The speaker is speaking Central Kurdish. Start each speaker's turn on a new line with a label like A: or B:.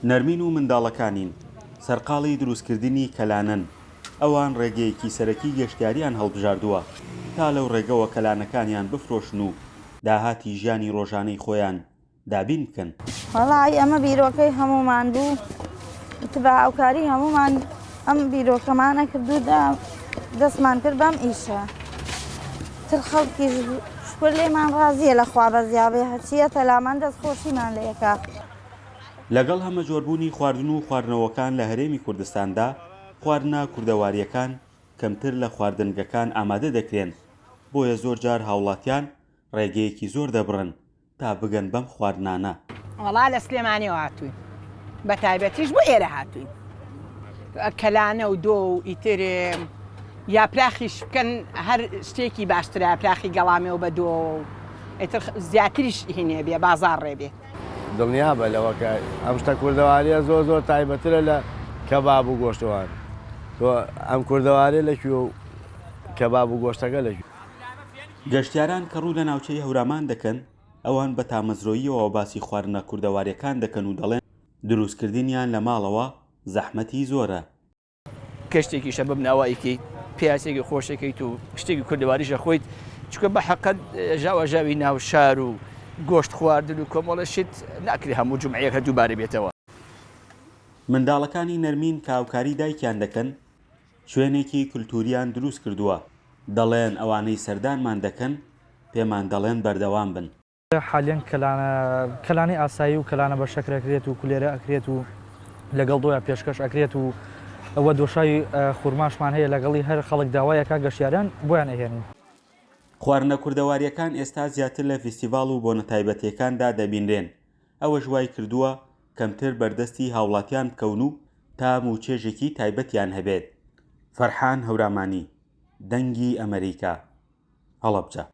A: نەرمین و منداڵەکانین سەرقاڵی دروستکردنی کەلانن. ئەوان ڕێگەیەکی سەرەکی گەشتیاریان هەڵبژاردووە تا لەو ڕێگەوە کەلانەکانیان بفرۆشن و داهاتی ژیانی ڕۆژانەی خۆیان دابین بکەن.
B: وەڵای ئەمە بیرۆکەی هەمومان بوو، تباوکاری هەمومان ئەم بیرۆکەمانە کردوودا دەستمان کرد بەم ئیشە. تر خەڵکی شکر لێمان ڕازیە لە خوا بەزیابێ هەرچیە تەلامان دەستخۆشیمان لێکا.
A: لەگەڵ هەمە جۆربوونی خواردن و خواردنەوەکان لە هەرێمی کوردستاندا خواردنە کوردەواریەکان کەمتر لە خواردنگەکان ئامادە دەکرێن، بۆیە زۆر جار هاوڵاتیان ڕێگەیەکی زۆر دەبڕن تا بگەن بەم خواردنانە.
C: وەڵا لە سلێمانیەوە هاتووین بە تایبەتیش بۆ ئێرە هاتووین، کەلانە و دۆ و ئیتر یاپراخیش بکەن هەر شتێکی باشترە، یاپراخی گەڵامێ و بە دۆ ئیتر زیاتریش هینێ بێ بازار ڕێبێ.
D: دڵنیا بە لەوەکە ئەم شتە کوردەواریە زۆر زۆر تایبەترە لە کەباب و گۆشتەوان. تۆ ئەم کوردەوارێ لەکوێ و کەباب و گۆشتەکە لەکوێ؟
A: گەشتیاران کە ڕوو لە ناوچەی هەورامان دەکەن ئەوان بە تامەزرۆییەوە باسی خواردنە کوردەواریەکان دەکەن و دەڵێن دروستکردنیان لە ماڵەوە زەحمەتی زۆرە.
E: کەشتێکیشە ببنەوەیکی پیاسێکی خۆشەکەیت و شتێکی کوردەواریشە خۆیت چکە بە حەقەت ژاوەژاوی ناو شار و گۆشت خواردن و کۆمەڵەشت ناکری هەموو جمعەیەکە دووبارە بێتەوە.
A: منداڵەکانی نەرمین کە هاوکاری دایکیان دەکەن شوێنێکی کولتوریان دروست کردووە، دەڵێن ئەوانەی سەردانمان دەکەن پێمان دەڵێن بەردەوام بن.
F: حالیان کەلانی ئاسایی و کەلانە بە شەکرەکرێت و کولێرە ئەکرێت و لەگەڵ دۆیان پێشکەش ئەکرێت و ئەوە دۆشاوی خورماشمان هەیە لەگەڵی هەر خەڵک داوایەکە گەشتیاران بۆیان ئەهێنین.
A: خواردنە کوردەواریەکان ئێستا زیاتر لە فیستیڤاڵ و بۆنە تایبەتیەکاندا دەبینرێن. ئەوە ژوای کردووە کەمتر بەردەستی هاوڵاتیان بکەون و تا موچێژێکی تایبەتیان هەبێت. فەرحان هەورامانی، دەنگی ئەمریکا، هەڵەبجە.